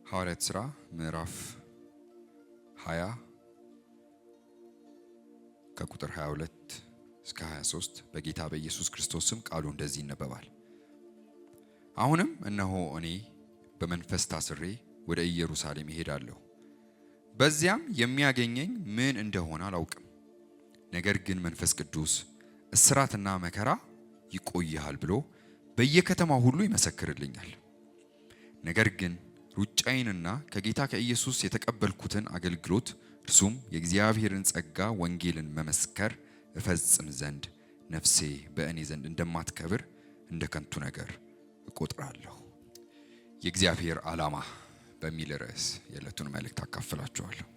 ሐዋርያት ሥራ ምዕራፍ 20 ከቁጥር 22 እስከ 23 በጌታ በኢየሱስ ክርስቶስ ስም ቃሉ እንደዚህ ይነበባል። አሁንም እነሆ እኔ በመንፈስ ታስሬ ወደ ኢየሩሳሌም እሄዳለሁ። በዚያም የሚያገኘኝ ምን እንደሆነ አላውቅም። ነገር ግን መንፈስ ቅዱስ እስራትና መከራ ይቆያል ብሎ በየከተማው ሁሉ ይመሰክርልኛል። ነገር ግን ሩጫዬንና ከጌታ ከኢየሱስ የተቀበልኩትን አገልግሎት እርሱም የእግዚአብሔርን ጸጋ ወንጌልን መመስከር እፈጽም ዘንድ ነፍሴ በእኔ ዘንድ እንደማትከብር እንደ ከንቱ ነገር እቆጥራለሁ። የእግዚአብሔር ዓላማ በሚል ርዕስ የዕለቱን መልእክት አካፍላችኋለሁ።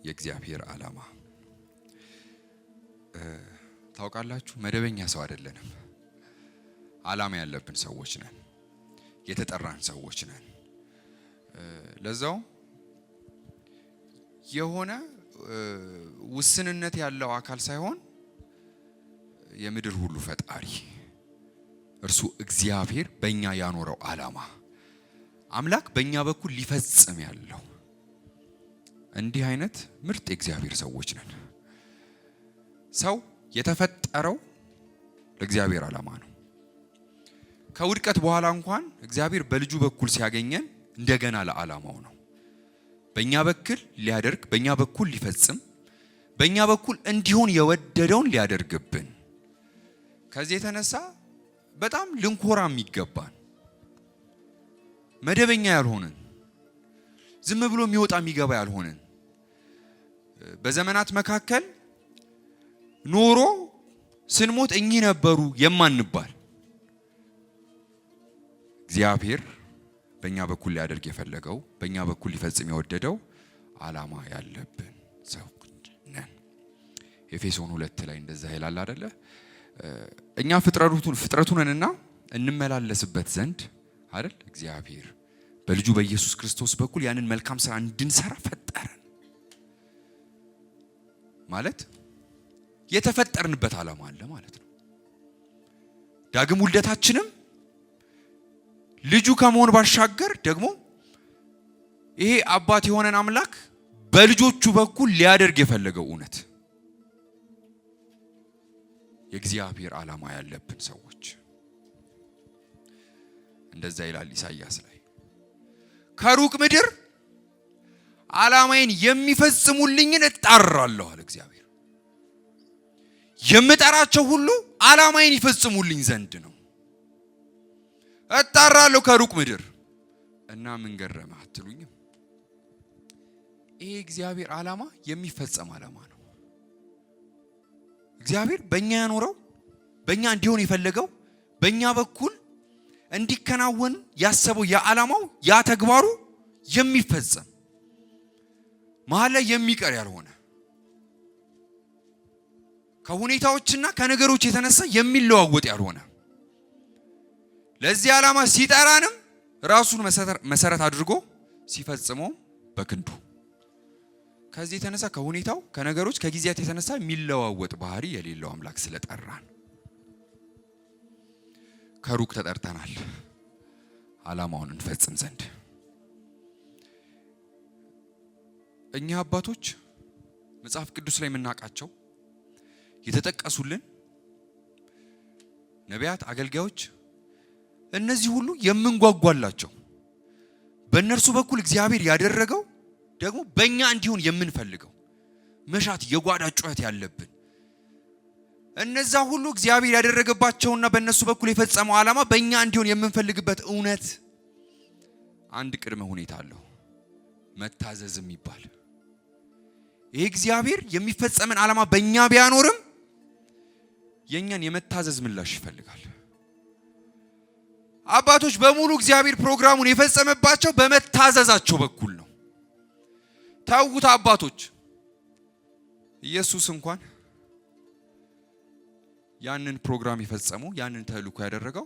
የእግዚአብሔር ዓላማ ታውቃላችሁ፣ መደበኛ ሰው አይደለንም። ዓላማ ያለብን ሰዎች ነን። የተጠራን ሰዎች ነን። ለዛው የሆነ ውስንነት ያለው አካል ሳይሆን የምድር ሁሉ ፈጣሪ እርሱ እግዚአብሔር በእኛ ያኖረው ዓላማ አምላክ በእኛ በኩል ሊፈጽም ያለው እንዲህ አይነት ምርጥ የእግዚአብሔር ሰዎች ነን። ሰው የተፈጠረው ለእግዚአብሔር ዓላማ ነው። ከውድቀት በኋላ እንኳን እግዚአብሔር በልጁ በኩል ሲያገኘን እንደገና ለዓላማው ነው። በእኛ በኩል ሊያደርግ፣ በእኛ በኩል ሊፈጽም፣ በእኛ በኩል እንዲሆን የወደደውን ሊያደርግብን። ከዚህ የተነሳ በጣም ልንኮራ የሚገባን መደበኛ ያልሆንን ዝም ብሎ የሚወጣ የሚገባ ያልሆንን በዘመናት መካከል ኖሮ ስንሞት እኚህ ነበሩ የማንባል እግዚአብሔር በእኛ በኩል ሊያደርግ የፈለገው በእኛ በኩል ሊፈጽም የወደደው ዓላማ ያለብን ሰዎች ነን። ኤፌሶን 2 ላይ እንደዛ ይላል አይደለ? እኛ ፍጥረቱ ነንና እንመላለስበት ዘንድ አይደል? እግዚአብሔር በልጁ በኢየሱስ ክርስቶስ በኩል ያንን መልካም ስራ እንድንሰራ ፈጠረን። ማለት የተፈጠርንበት ዓላማ አለ ማለት ነው። ዳግም ውልደታችንም ልጁ ከመሆን ባሻገር ደግሞ ይሄ አባት የሆነን አምላክ በልጆቹ በኩል ሊያደርግ የፈለገው እውነት የእግዚአብሔር ዓላማ ያለብን ሰዎች እንደዛ ይላል ኢሳይያስ ላይ። ከሩቅ ምድር ዓላማዬን የሚፈጽሙልኝን እጣራለሁ አለ እግዚአብሔር። የምጠራቸው ሁሉ ዓላማዬን ይፈጽሙልኝ ዘንድ ነው። እጣራለሁ ከሩቅ ምድር እና ምን ገረመ አትሉኝም? ይሄ እግዚአብሔር ዓላማ የሚፈጸም ዓላማ ነው። እግዚአብሔር በእኛ ያኖረው በእኛ እንዲሆን የፈለገው በእኛ በኩል እንዲከናወን ያሰበው የዓላማው ያ ተግባሩ የሚፈጸም መሀል ላይ የሚቀር ያልሆነ ከሁኔታዎችና ከነገሮች የተነሳ የሚለዋወጥ ያልሆነ ለዚህ ዓላማ ሲጠራንም ራሱን መሰረት አድርጎ ሲፈጽመው በክንዱ ከዚህ የተነሳ ከሁኔታው ከነገሮች ከጊዜያት የተነሳ የሚለዋወጥ ባህሪ የሌለው አምላክ ስለጠራን ከሩቅ ተጠርተናል ዓላማውን እንፈጽም ዘንድ። እኛ አባቶች መጽሐፍ ቅዱስ ላይ የምናውቃቸው የተጠቀሱልን ነቢያት፣ አገልጋዮች እነዚህ ሁሉ የምንጓጓላቸው በእነርሱ በኩል እግዚአብሔር ያደረገው ደግሞ በእኛ እንዲሆን የምንፈልገው መሻት የጓዳ ጩኸት ያለብን እነዛ ሁሉ እግዚአብሔር ያደረገባቸውና በእነሱ በኩል የፈጸመው ዓላማ በእኛ እንዲሆን የምንፈልግበት እውነት አንድ ቅድመ ሁኔታ አለው፣ መታዘዝም ይባል። ይሄ እግዚአብሔር የሚፈጸምን ዓላማ በእኛ ቢያኖርም የኛን የመታዘዝ ምላሽ ይፈልጋል። አባቶች በሙሉ እግዚአብሔር ፕሮግራሙን የፈጸመባቸው በመታዘዛቸው በኩል ነው። ታውቁት አባቶች ኢየሱስ እንኳን ያንን ፕሮግራም የፈጸመው ያንን ተልእኮ ያደረገው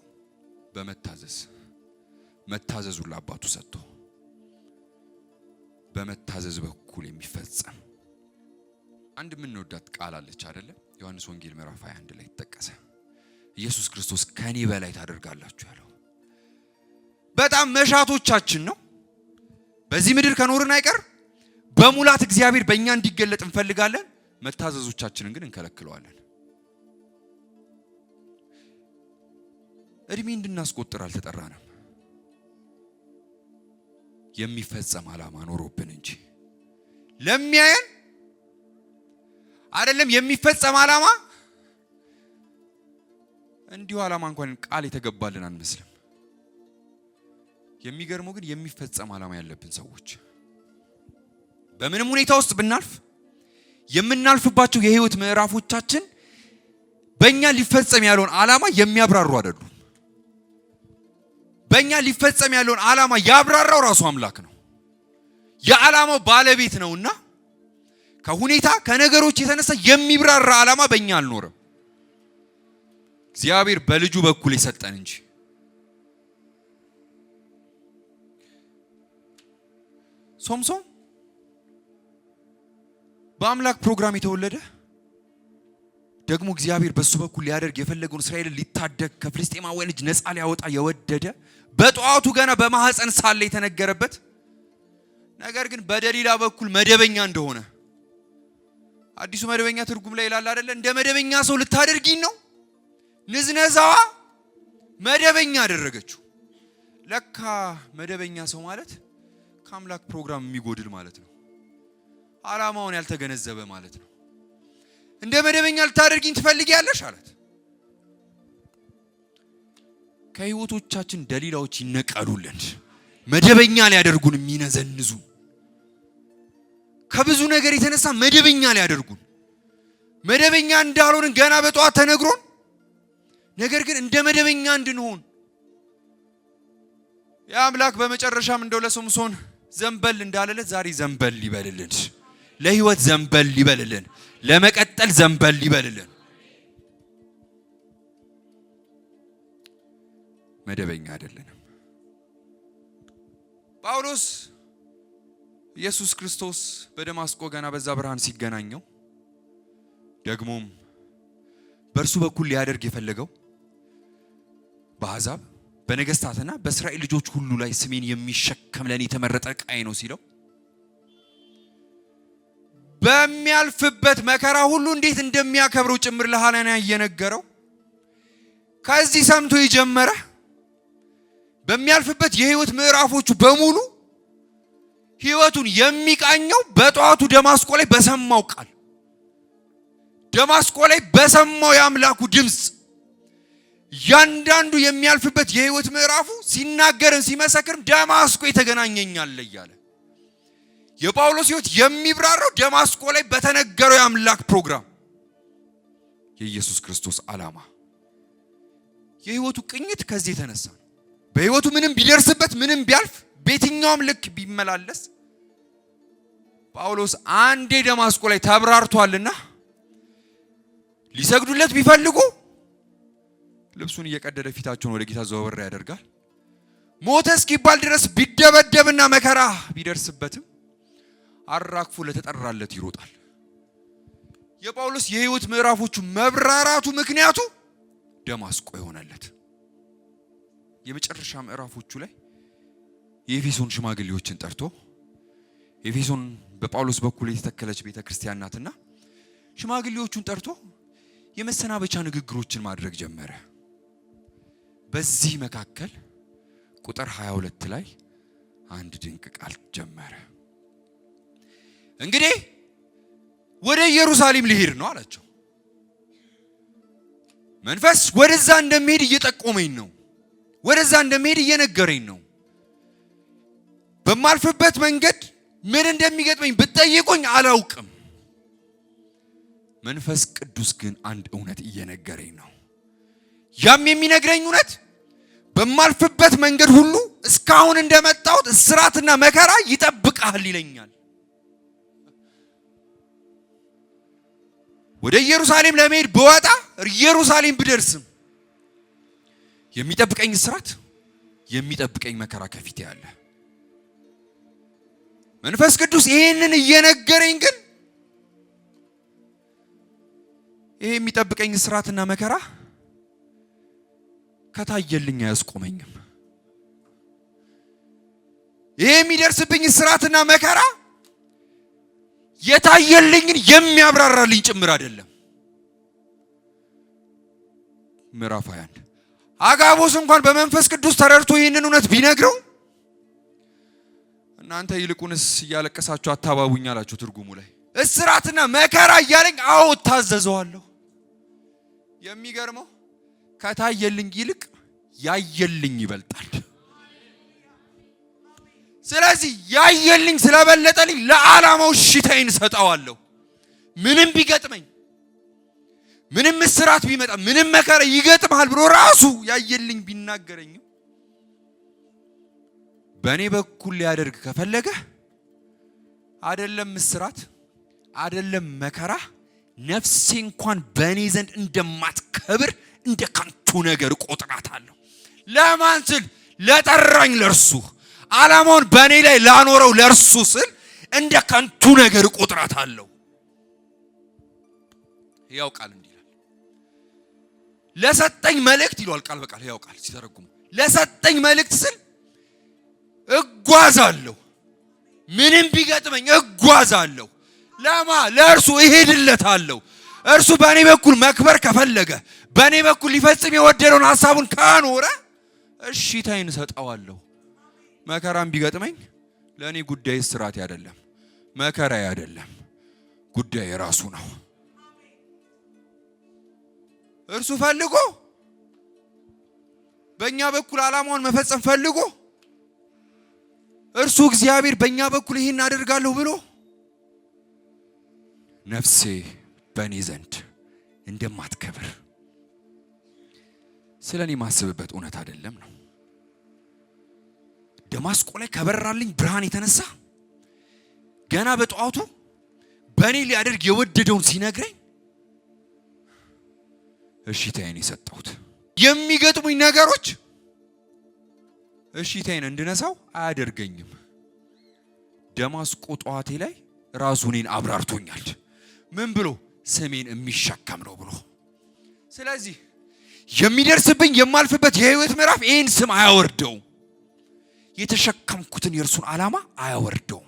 መታዘዙን ለአባቱ ሰጥቶ በመታዘዝ በኩል የሚፈጸም አንድ የምንወዳት ቃል አለች አይደለ? ዮሐንስ ወንጌል ምዕራፍ 21 ላይ ተጠቀሰ። ኢየሱስ ክርስቶስ ከኔ በላይ ታደርጋላችሁ ያለው በጣም መሻቶቻችን ነው። በዚህ ምድር ከኖርን አይቀር በሙላት እግዚአብሔር በእኛ እንዲገለጥ እንፈልጋለን። መታዘዞቻችንን ግን እንከለክለዋለን። እድሜ እንድናስቆጥር አልተጠራንም። የሚፈጸም ዓላማ ኖሮብን እንጂ ለሚያየን አይደለም። የሚፈጸም ዓላማ እንዲሁ ዓላማ እንኳን ቃል የተገባልን አንመስልም። የሚገርመው ግን የሚፈጸም ዓላማ ያለብን ሰዎች በምንም ሁኔታ ውስጥ ብናልፍ የምናልፍባቸው የህይወት ምዕራፎቻችን በእኛ ሊፈጸም ያለውን ዓላማ የሚያብራሩ አይደሉም። በእኛ ሊፈጸም ያለውን ዓላማ ያብራራው ራሱ አምላክ ነው። የዓላማው ባለቤት ነውና ከሁኔታ ከነገሮች የተነሳ የሚብራራ ዓላማ በእኛ አልኖርም። እግዚአብሔር በልጁ በኩል የሰጠን እንጂ። ሶምሶን በአምላክ ፕሮግራም የተወለደ ደግሞ እግዚአብሔር በሱ በኩል ሊያደርግ የፈለገውን እስራኤልን ሊታደግ ከፍልስጤማውያን እጅ ነፃ ሊያወጣ የወደደ በጧቱ ገና በማህፀን ሳለ የተነገረበት ነገር ግን በደሊላ በኩል መደበኛ እንደሆነ አዲሱ መደበኛ ትርጉም ላይ ይላል አይደለ? እንደ መደበኛ ሰው ልታደርጊኝ ነው። ንዝነዛዋ መደበኛ አደረገችው። ለካ መደበኛ ሰው ማለት ከአምላክ ፕሮግራም የሚጎድል ማለት ነው። ዓላማውን ያልተገነዘበ ማለት ነው። እንደ መደበኛ ልታደርጊኝ ትፈልጊያለሽ አላት። ከህይወቶቻችን ደሊላዎች ይነቀሉልን፣ መደበኛ ሊያደርጉን የሚነዘንዙ ከብዙ ነገር የተነሳ መደበኛ ሊያደርጉን መደበኛ እንዳልሆንን ገና በጧት ተነግሮን ነገር ግን እንደ መደበኛ እንድንሆን የአምላክ በመጨረሻም እንደው ለሶምሶን ዘንበል እንዳለለት ዛሬ ዘንበል ይበልልን። ለህይወት ዘንበል ይበልልን። ለመቀጠል ዘንበል ይበልልን። መደበኛ አይደለንም። ጳውሎስ ኢየሱስ ክርስቶስ በደማስቆ ገና በዛ ብርሃን ሲገናኘው ደግሞም በእርሱ በኩል ሊያደርግ የፈለገው በአሕዛብ በነገስታትና በእስራኤል ልጆች ሁሉ ላይ ስሜን የሚሸከም ለኔ የተመረጠ ዕቃዬ ነው ሲለው በሚያልፍበት መከራ ሁሉ እንዴት እንደሚያከብረው ጭምር ለሐናንያ እየነገረው ከዚህ ሰምቶ የጀመረ በሚያልፍበት የህይወት ምዕራፎቹ በሙሉ ህይወቱን የሚቃኘው በጧቱ ደማስቆ ላይ በሰማው ቃል ደማስቆ ላይ በሰማው የአምላኩ ድምጽ ያንዳንዱ የሚያልፍበት የህይወት ምዕራፉ ሲናገርን ሲመሰክርም ደማስቆ የተገናኘኛል እያለ የጳውሎስ ህይወት የሚብራራው ደማስቆ ላይ በተነገረው የአምላክ ፕሮግራም የኢየሱስ ክርስቶስ ዓላማ የህይወቱ ቅኝት ከዚህ የተነሳ ነው። በህይወቱ ምንም ቢደርስበት ምንም ቢያልፍ በየትኛውም ልክ ቢመላለስ ጳውሎስ አንዴ ደማስቆ ላይ ተብራርቷልና ሊሰግዱለት ቢፈልጉ ልብሱን እየቀደደ ፊታቸውን ወደ ጌታ ዘወር ያደርጋል። ሞተ እስኪባል ድረስ ቢደበደብና መከራ ቢደርስበትም አራግፎ ለተጠራለት ይሮጣል። የጳውሎስ የህይወት ምዕራፎቹ መብራራቱ ምክንያቱ ደማስቆ የሆነለት የመጨረሻ ምዕራፎቹ ላይ የኤፌሶን ሽማግሌዎችን ጠርቶ ኤፌሶን በጳውሎስ በኩል የተተከለች ቤተክርስቲያን ናትና ሽማግሌዎቹን ጠርቶ የመሰናበቻ ንግግሮችን ማድረግ ጀመረ። በዚህ መካከል ቁጥር 22 ላይ አንድ ድንቅ ቃል ጀመረ። እንግዲህ ወደ ኢየሩሳሌም ልሄድ ነው አላቸው። መንፈስ ወደዛ እንደሚሄድ እየጠቆመኝ ነው። ወደዛ እንደሚሄድ እየነገረኝ ነው። በማልፍበት መንገድ ምን እንደሚገጥመኝ ብትጠይቁኝ አላውቅም። መንፈስ ቅዱስ ግን አንድ እውነት እየነገረኝ ነው። ያም የሚነግረኝ እውነት በማልፍበት መንገድ ሁሉ እስካሁን እንደመጣሁት እስራትና መከራ ይጠብቃል ይለኛል። ወደ ኢየሩሳሌም ለመሄድ ብወጣ ኢየሩሳሌም ብደርስም የሚጠብቀኝ እስራት የሚጠብቀኝ መከራ ከፊቴ አለ። መንፈስ ቅዱስ ይሄንን እየነገረኝ ግን ይሄ የሚጠብቀኝ እስራትና መከራ ከታየልኝ አያስቆመኝም። የሚደርስብኝ እስራትና መከራ የታየልኝን የሚያብራራልኝ ጭምር አይደለም። ምዕራፍ 21 አጋቦስ እንኳን በመንፈስ ቅዱስ ተረድቶ ይህንን እውነት ቢነግረው እናንተ ይልቁንስ እያለቀሳችሁ አታባቡኝ አላችሁ። ትርጉሙ ላይ እስራትና መከራ እያለኝ አዎ ታዘዘዋለሁ። የሚገርመው ከታየልኝ ይልቅ ያየልኝ ይበልጣል። ስለዚህ ያየልኝ ስለበለጠልኝ ለዓላማው ሽታዬን ሰጣዋለሁ። ምንም ቢገጥመኝ፣ ምንም እስራት ቢመጣ፣ ምንም መከራ ይገጥማል ብሎ ራሱ ያየልኝ ቢናገረኝ በእኔ በኩል ሊያደርግ ከፈለገ አይደለም እስራት አይደለም መከራ ነፍሴ እንኳን በእኔ ዘንድ እንደማትከብር እንደ ከንቱ ነገር ቆጥራታለሁ። ለማን ስል? ለጠራኝ ለእርሱ፣ ዓላማውን በእኔ ላይ ላኖረው ለእርሱ ስል እንደ ከንቱ ነገር ቆጥራታለሁ። ያው ቃል እንዲህ ይላል። ለሰጠኝ መልእክት ይሏል ቃል በቃል ያው ቃል ሲተረጉሙ ለሰጠኝ መልእክት ስል እጓዛለሁ። ምንም ቢገጥመኝ እጓዛለሁ። ለማ ለእርሱ እሄድለታለሁ። እርሱ በእኔ በኩል መክበር ከፈለገ በእኔ በኩል ሊፈጽም የወደደውን ሐሳቡን ካኖረ እሺታዬን ሰጣዋለሁ። መከራም ቢገጥመኝ ለእኔ ጉዳይ እስራቴ አይደለም፣ መከራዬ አይደለም፣ ጉዳይ የራሱ ነው። እርሱ ፈልጎ በእኛ በኩል ዓላማውን መፈጸም ፈልጎ እርሱ እግዚአብሔር በእኛ በኩል ይሄን አደርጋለሁ ብሎ ነፍሴ በእኔ ዘንድ እንደማትከብር ስለኔ ማስብበት እውነት አይደለም ነው። ደማስቆ ላይ ከበራልኝ ብርሃን የተነሳ ገና በጠዋቱ በእኔ ሊያደርግ የወደደውን ሲነግረኝ እሺታዬን የሰጠሁት። የሚገጥሙኝ ነገሮች እሺታዬን እንድነሳው አያደርገኝም። ደማስቆ ጠዋቴ ላይ ራሱ እኔን አብራርቶኛል። ምን ብሎ? ስሜን የሚሸከም ነው ብሎ። ስለዚህ የሚደርስብኝ የማልፍበት የህይወት ምዕራፍ ይህን ስም አያወርደው፣ የተሸከምኩትን የእርሱን ዓላማ አያወርደው።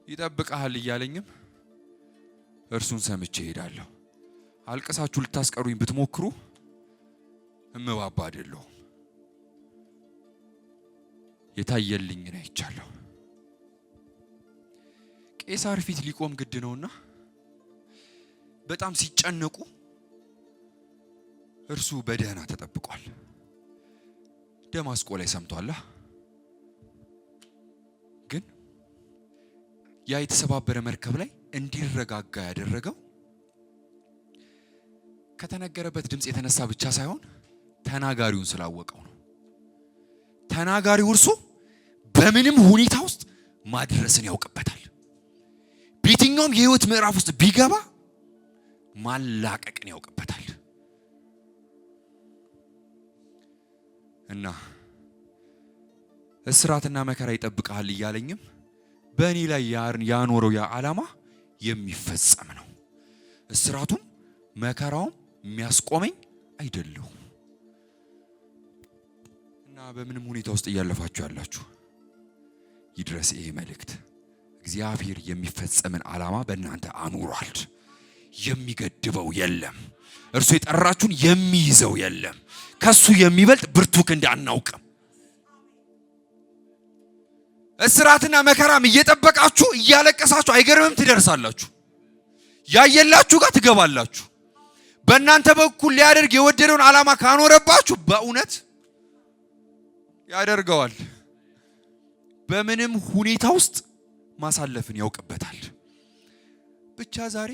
ይጠብቀሃል እያለኝም እርሱን ሰምቼ እሄዳለሁ። አልቀሳችሁ ልታስቀሩኝ ብትሞክሩ እምባባ አይደለሁም። የታየልኝን አይቻለሁ። ቄሳር ፊት ሊቆም ግድ ነውና በጣም ሲጨነቁ እርሱ በደህና ተጠብቋል። ደማስቆ ላይ ሰምቷል። ግን ያ የተሰባበረ መርከብ ላይ እንዲረጋጋ ያደረገው ከተነገረበት ድምጽ የተነሳ ብቻ ሳይሆን ተናጋሪውን ስላወቀው ነው። ተናጋሪው እርሱ በምንም ሁኔታ ውስጥ ማድረስን ያውቅበታል። በየትኛውም የህይወት ምዕራፍ ውስጥ ቢገባ ማላቀቅን ያውቅበታል። እና እስራትና መከራ ይጠብቃል እያለኝም በእኔ ላይ ያኖረው ያ ዓላማ የሚፈጸም ነው። እስራቱም መከራውም የሚያስቆመኝ አይደለም። እና በምንም ሁኔታ ውስጥ እያለፋችሁ ያላችሁ ይድረስ ይሄ መልእክት። እግዚአብሔር የሚፈጸምን ዓላማ በእናንተ አኑሯል። የሚገድበው የለም። እርሱ የጠራችሁን የሚይዘው የለም። ከሱ የሚበልጥ ብርቱ ክንድ አናውቅም። እስራትና መከራም እየጠበቃችሁ እያለቀሳችሁ አይገርምም ትደርሳላችሁ። ያየላችሁ ጋር ትገባላችሁ። በእናንተ በኩል ሊያደርግ የወደደውን ዓላማ ካኖረባችሁ በእውነት ያደርገዋል። በምንም ሁኔታ ውስጥ ማሳለፍን ያውቅበታል። ብቻ ዛሬ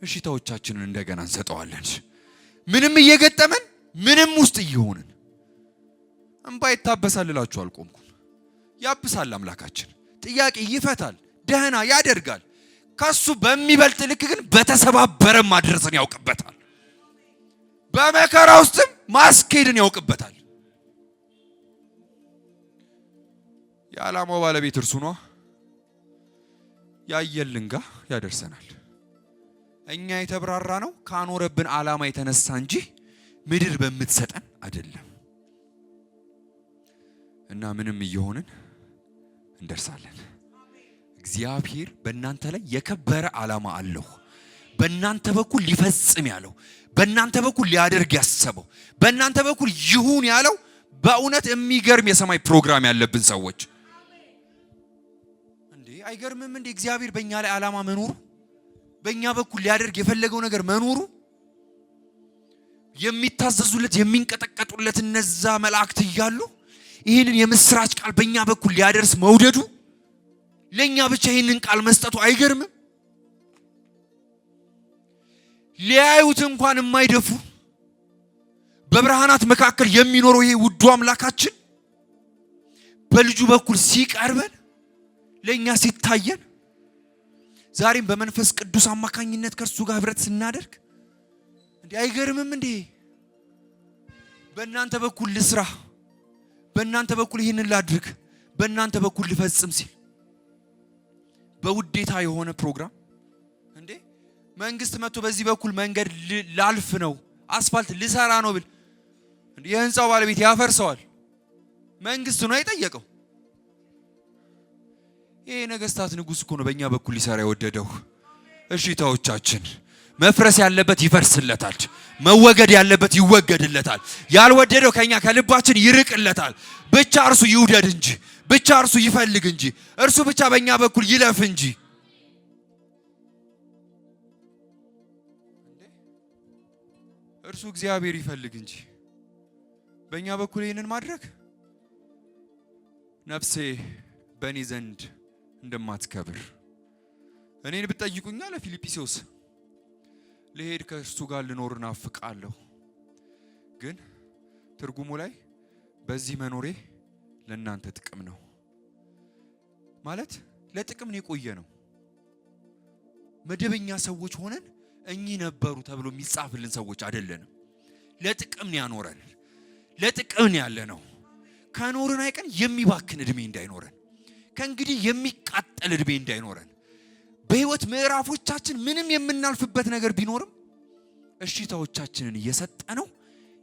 እሺታዎቻችንን እንደገና እንሰጠዋለን። ምንም እየገጠመን ምንም ውስጥ እየሆንን እንባ ይታበሳል እላችሁ አልቆምኩም። ያብሳል አምላካችን። ጥያቄ ይፈታል፣ ደህና ያደርጋል። ከሱ በሚበልጥ ልክ ግን በተሰባበረ ማድረስን ያውቅበታል። በመከራ ውስጥም ማስኬድን ያውቅበታል። የዓላማው ባለቤት እርሱ ነው። ያየልን ጋር ያደርሰናል። እኛ የተብራራ ነው ካኖረብን ዓላማ የተነሳ እንጂ ምድር በምትሰጠን አይደለም። እና ምንም እየሆንን እንደርሳለን። እግዚአብሔር በእናንተ ላይ የከበረ ዓላማ አለው። በእናንተ በኩል ሊፈጽም ያለው፣ በእናንተ በኩል ሊያደርግ ያሰበው፣ በእናንተ በኩል ይሁን ያለው በእውነት የሚገርም የሰማይ ፕሮግራም ያለብን ሰዎች እንዴ! አይገርምም እንዴ? እግዚአብሔር በእኛ ላይ ዓላማ መኖሩ፣ በእኛ በኩል ሊያደርግ የፈለገው ነገር መኖሩ፣ የሚታዘዙለት የሚንቀጠቀጡለት እነዛ መላእክት እያሉ ይህንን የምስራች ቃል በእኛ በኩል ሊያደርስ መውደዱ፣ ለኛ ብቻ ይህንን ቃል መስጠቱ አይገርምም? ሊያዩት እንኳን የማይደፍሩ በብርሃናት መካከል የሚኖረው ይሄ ውዱ አምላካችን በልጁ በኩል ሲቀርበን ለኛ ሲታየን ዛሬም በመንፈስ ቅዱስ አማካኝነት ከእርሱ ጋር ህብረት ስናደርግ እንዴ አይገርምም እንዴ? በእናንተ በኩል ልስራ፣ በእናንተ በኩል ይህንን ላድርግ፣ በእናንተ በኩል ልፈጽም ሲል በውዴታ የሆነ ፕሮግራም እንዴ! መንግስት መጥቶ በዚህ በኩል መንገድ ላልፍ ነው አስፋልት ልሰራ ነው ብል እንዴ የህንጻው ባለቤት ያፈርሰዋል። መንግስት ነው የጠየቀው። ይሄ ነገስታት ንጉስ እኮ ነው በእኛ በኩል ሊሰራ የወደደው። እሺታዎቻችን መፍረስ ያለበት ይፈርስለታል፣ መወገድ ያለበት ይወገድለታል፣ ያልወደደው ከኛ ከልባችን ይርቅለታል። ብቻ እርሱ ይውደድ እንጂ፣ ብቻ እርሱ ይፈልግ እንጂ፣ እርሱ ብቻ በእኛ በኩል ይለፍ እንጂ። እርሱ እግዚአብሔር ይፈልግ እንጂ በእኛ በኩል ይህንን ማድረግ ነፍሴ በእኔ ዘንድ እንደማትከብር እኔን ብትጠይቁኛ ለፊልጵስዩስ ልሄድ ከእርሱ ጋር ልኖር ናፍቃለሁ፣ ግን ትርጉሙ ላይ በዚህ መኖሬ ለእናንተ ጥቅም ነው ማለት ለጥቅም ነው የቆየ ነው። መደበኛ ሰዎች ሆነን እኚህ ነበሩ ተብሎ የሚጻፍልን ሰዎች አይደለንም። ለጥቅም ነው ያኖረን፣ ለጥቅም ነው ያለ ነው። ከኖርን አይቀን የሚባክን እድሜ እንዳይኖረን፣ ከእንግዲህ የሚቃጠል እድሜ እንዳይኖረን፣ በህይወት ምዕራፎቻችን ምንም የምናልፍበት ነገር ቢኖርም እሺታዎቻችንን እየሰጠነው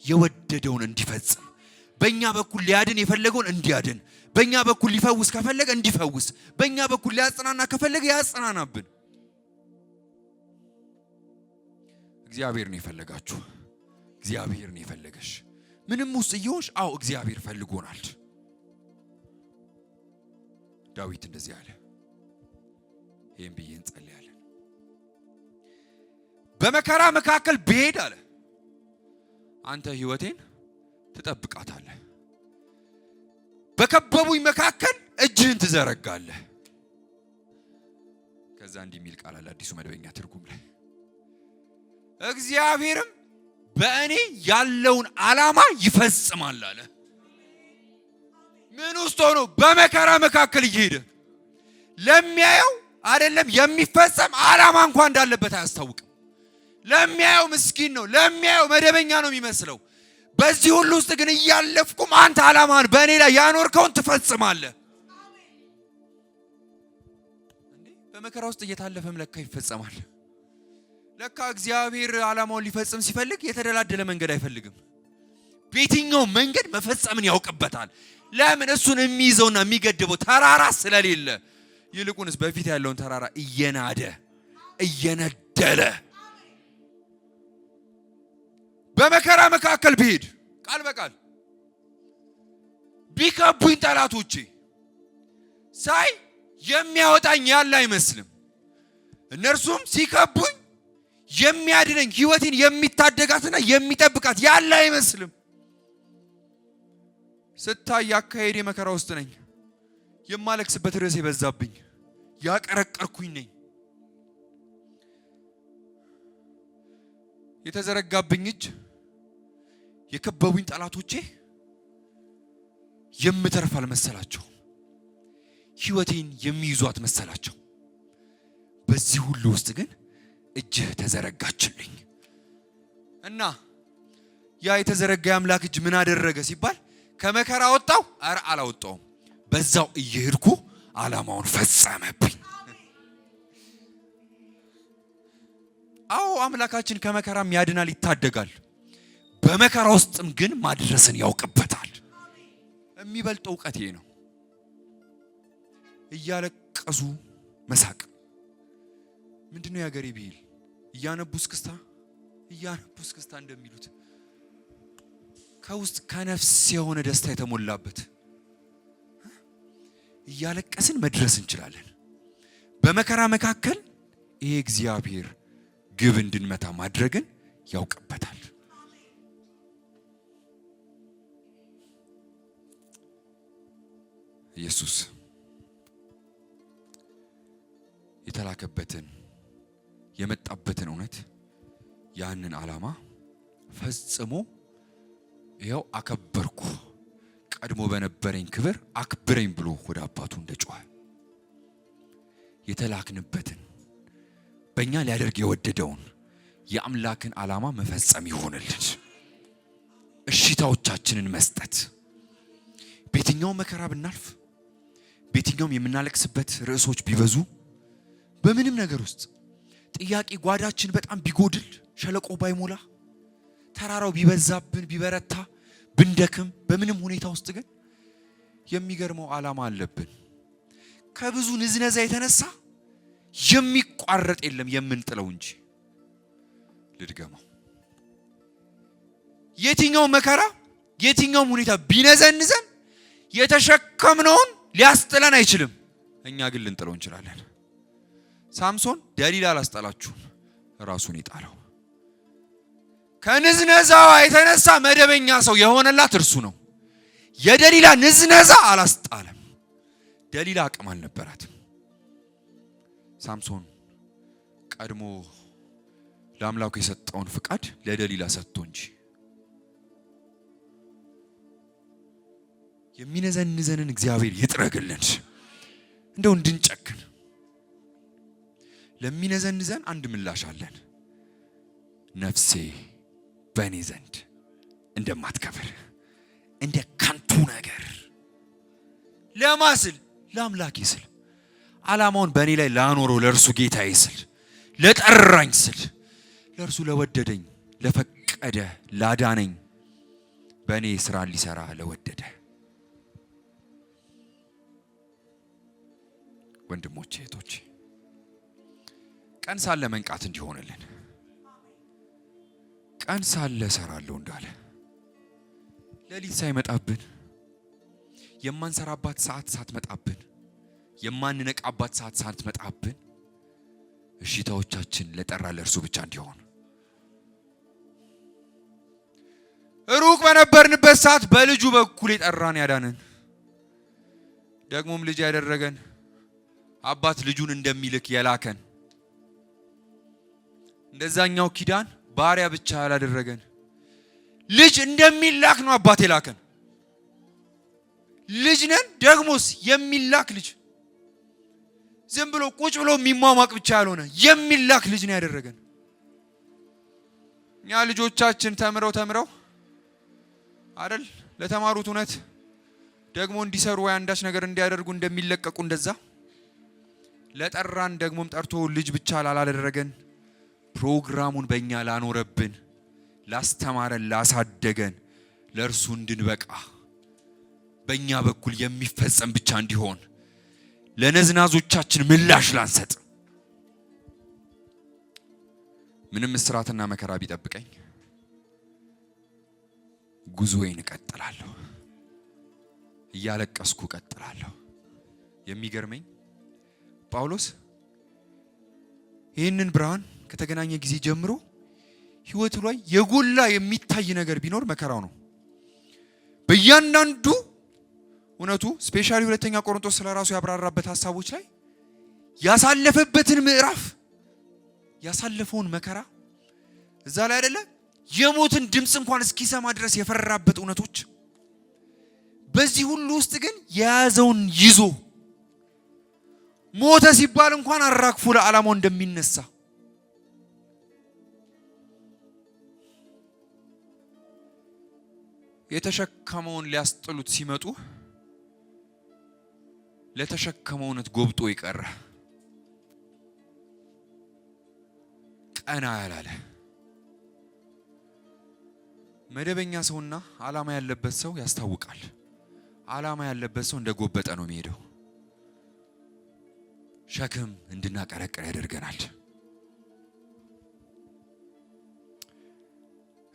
የወደደውን እንዲፈጽም፣ በእኛ በኩል ሊያድን የፈለገውን እንዲያድን፣ በእኛ በኩል ሊፈውስ ከፈለገ እንዲፈውስ፣ በእኛ በኩል ሊያጽናና ከፈለገ ያጽናናብን። እግዚአብሔር ነው የፈለጋችሁ፣ እግዚአብሔር ነው የፈለገሽ። ምንም ውስጥ እየሆንሽ አዎ እግዚአብሔር ፈልጎናል። ዳዊት እንደዚህ አለ። ይሄን ብዬ እንጸልያለን። በመከራ መካከል ብሄድ አለ አንተ ህይወቴን ትጠብቃታለህ፣ በከበቡኝ መካከል እጅህን ትዘረጋለህ። ከዛ እንዲህ የሚል ቃል አለ አዲሱ መደበኛ ትርጉም ላይ እግዚአብሔርም በእኔ ያለውን ዓላማ ይፈጽማል አለ። ምን ውስጥ ሆኖ? በመከራ መካከል እየሄደ ለሚያየው አይደለም የሚፈጸም ዓላማ እንኳን እንዳለበት አያስታውቅም። ለሚያየው ምስኪን ነው፣ ለሚያየው መደበኛ ነው የሚመስለው። በዚህ ሁሉ ውስጥ ግን እያለፍኩም አንተ ዓላማን በእኔ ላይ ያኖርከውን ትፈጽማለህ። እንዴ በመከራ ውስጥ እየታለፈም ለካ ይፈጸማል። ለካ እግዚአብሔር ዓላማውን ሊፈጽም ሲፈልግ የተደላደለ መንገድ አይፈልግም። በየትኛው መንገድ መፈጸምን ያውቅበታል። ለምን? እሱን የሚይዘውና የሚገድበው ተራራ ስለሌለ። ይልቁንስ በፊት ያለውን ተራራ እየናደ እየነደለ በመከራ መካከል ብሄድ ቃል በቃል ቢከቡኝ ጠላቶቼ ሳይ የሚያወጣኝ ያለ አይመስልም። እነርሱም ሲከቡኝ የሚያድነኝ ህይወቴን የሚታደጋትና የሚጠብቃት ያለ አይመስልም። ስታይ አካሄዴ መከራ ውስጥ ነኝ። የማለቅስበት ርዕስ የበዛብኝ ያቀረቀርኩኝ ነኝ። የተዘረጋብኝ እጅ የከበቡኝ ጠላቶቼ የምተርፍ አልመሰላቸው፣ ህይወቴን የሚይዟት መሰላቸው። በዚህ ሁሉ ውስጥ ግን እጅህ ተዘረጋችልኝ እና ያ የተዘረጋ አምላክ እጅ ምን አደረገ ሲባል ከመከራ ወጣው? አረ አላወጣውም። በዛው እየሄድኩ ዓላማውን ፈጸመብኝ። አዎ አምላካችን ከመከራም ያድናል፣ ይታደጋል። በመከራ ውስጥም ግን ማድረስን ያውቅበታል። የሚበልጠው ዕውቀት ይሄ ነው። እያለቀሱ መሳቅ ምንድነው ያገሬ ቢል እያነቡ እስክስታ እንደሚሉት ከውስጥ ከነፍስ የሆነ ደስታ የተሞላበት እያለቀስን መድረስ እንችላለን። በመከራ መካከል ይሄ እግዚአብሔር ግብ እንድንመታ ማድረግን ያውቅበታል። ኢየሱስ የተላከበትን የመጣበትን እውነት ያንን ዓላማ ፈጽሞ ይኸው አከበርኩ ቀድሞ በነበረኝ ክብር አክብረኝ ብሎ ወደ አባቱ እንደጮኸ የተላክንበትን በእኛ ሊያደርግ የወደደውን የአምላክን ዓላማ መፈጸም ይሆንልን። እሺታዎቻችንን መስጠት በየትኛው መከራ ብናልፍ በየትኛውም የምናለቅስበት ርዕሶች ቢበዙ በምንም ነገር ውስጥ ጥያቄ ጓዳችን በጣም ቢጎድል ሸለቆ ባይሞላ ተራራው ቢበዛብን ቢበረታ ብንደክም በምንም ሁኔታ ውስጥ ግን የሚገርመው ዓላማ አለብን። ከብዙ ንዝነዛ የተነሳ የሚቋረጥ የለም የምንጥለው እንጂ። ልድገመው፣ የትኛው መከራ የትኛው ሁኔታ ቢነዘንዘን የተሸከምነውን ሊያስጥለን አይችልም። እኛ ግን ልንጥለው እንችላለን። ሳምሶን ደሊላ አላስጣላችሁም፣ ራሱን ይጣለው። ከንዝነዛዋ የተነሳ መደበኛ ሰው የሆነላት እርሱ ነው። የደሊላ ንዝነዛ አላስጣለም። ደሊላ አቅም አልነበራትም። ሳምሶን ቀድሞ ለአምላኩ የሰጠውን ፍቃድ ለደሊላ ሰጥቶ እንጂ የሚነዘንዘንን እግዚአብሔር ይጥረግልን። እንደው እንድንጨክን ለሚነዘንዘን አንድ ምላሽ አለን። ነፍሴ በእኔ ዘንድ እንደማትከብር እንደ ከንቱ ነገር ለማስል ለአምላኬ ስል ዓላማውን በእኔ ላይ ላኖረው ለእርሱ ጌታዬ ስል ለጠራኝ ስል ለእርሱ ለወደደኝ ለፈቀደ ላዳነኝ በእኔ ስራ ሊሰራ ለወደደ ወንድሞቼ እህቶቼ ቀን ሳለ መንቃት እንዲሆንልን ቀን ሳለ ሰራለሁ እንዳለ ሌሊት ሳይመጣብን የማንሰራባት ሰዓት ሳትመጣብን የማንነቃባት ሰዓት ሳትመጣብን እሺታዎቻችን ለጠራ ለእርሱ ብቻ እንዲሆን ሩቅ በነበርንበት ሰዓት በልጁ በኩል የጠራን ያዳነን ደግሞም ልጅ ያደረገን አባት ልጁን እንደሚልክ የላከን እንደዛኛው ኪዳን ባሪያ ብቻ ያላደረገን ልጅ እንደሚላክ ነው አባት የላከን። ልጅ ነን ደግሞስ የሚላክ ልጅ ዝም ብሎ ቁጭ ብሎ የሚሟሟቅ ብቻ ያልሆነ የሚላክ ልጅ ነው ያደረገን። እኛ ልጆቻችን ተምረው አይደል ለተማሩት እውነት ደግሞ እንዲሰሩ ወይ አንዳች ነገር እንዲያደርጉ እንደሚለቀቁ እንደዛ ለጠራን ደግሞም ጠርቶ ልጅ ብቻ ላላደረገን ፕሮግራሙን በእኛ ላኖረብን ላስተማረን ላሳደገን ለእርሱ እንድንበቃ በእኛ በኩል የሚፈጸም ብቻ እንዲሆን ለነዝናዞቻችን ምላሽ ላንሰጥ ምንም እስራትና መከራ ቢጠብቀኝ ጉዞዬን እቀጥላለሁ፣ እያለቀስኩ እቀጥላለሁ። የሚገርመኝ ጳውሎስ ይህንን ብርሃን ከተገናኘ ጊዜ ጀምሮ ህይወቱ ላይ የጎላ የሚታይ ነገር ቢኖር መከራው ነው። በእያንዳንዱ እውነቱ ስፔሻሊ ሁለተኛ ቆሮንቶስ ስለራሱ ያብራራበት ሐሳቦች ላይ ያሳለፈበትን ምዕራፍ ያሳለፈውን መከራ እዛ ላይ አይደለ የሞትን ድምጽ እንኳን እስኪሰማ ድረስ የፈራበት እውነቶች በዚህ ሁሉ ውስጥ ግን የያዘውን ይዞ ሞተ ሲባል እንኳን አራግፎ ለዓላማው እንደሚነሳ የተሸከመውን ሊያስጥሉት ሲመጡ ለተሸከመውነት ጎብጦ ይቀረ ቀና ያላለ መደበኛ ሰውና ዓላማ ያለበት ሰው ያስታውቃል። ዓላማ ያለበት ሰው እንደጎበጠ ነው የሚሄደው። ሸክም እንድናቀረቅር ያደርገናል።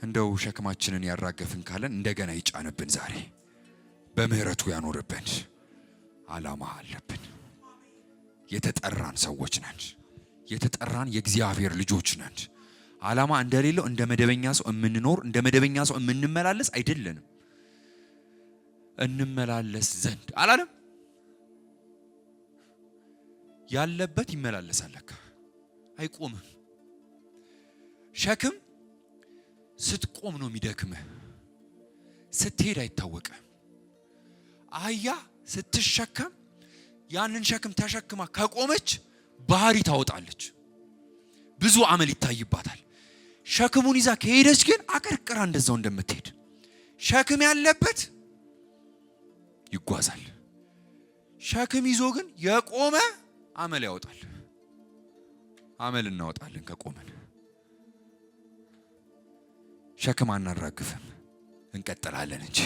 እንደው ሸክማችንን ያራገፍን ካለን እንደገና ይጫንብን። ዛሬ በምህረቱ ያኖርብን። ዓላማ አለብን። የተጠራን ሰዎች ነን። የተጠራን የእግዚአብሔር ልጆች ነን። ዓላማ እንደሌለው እንደ መደበኛ ሰው የምንኖር እንደ መደበኛ ሰው የምንመላለስ አይደለንም። እንመላለስ ዘንድ አላለም። ያለበት ይመላለሳል። ለካ አይቆምም። ሸክም ስትቆም ነው የሚደክምህ። ስትሄድ አይታወቅም። አህያ ስትሸከም ያንን ሸክም ተሸክማ ከቆመች ባህሪ ታወጣለች። ብዙ አመል ይታይባታል። ሸክሙን ይዛ ከሄደች ግን አቀርቅራ እንደዛው እንደምትሄድ ሸክም ያለበት ይጓዛል። ሸክም ይዞ ግን የቆመ አመል ያወጣል። አመል እናወጣለን ከቆመን። ሸክም አናራግፍም፣ እንቀጥላለን እንጂ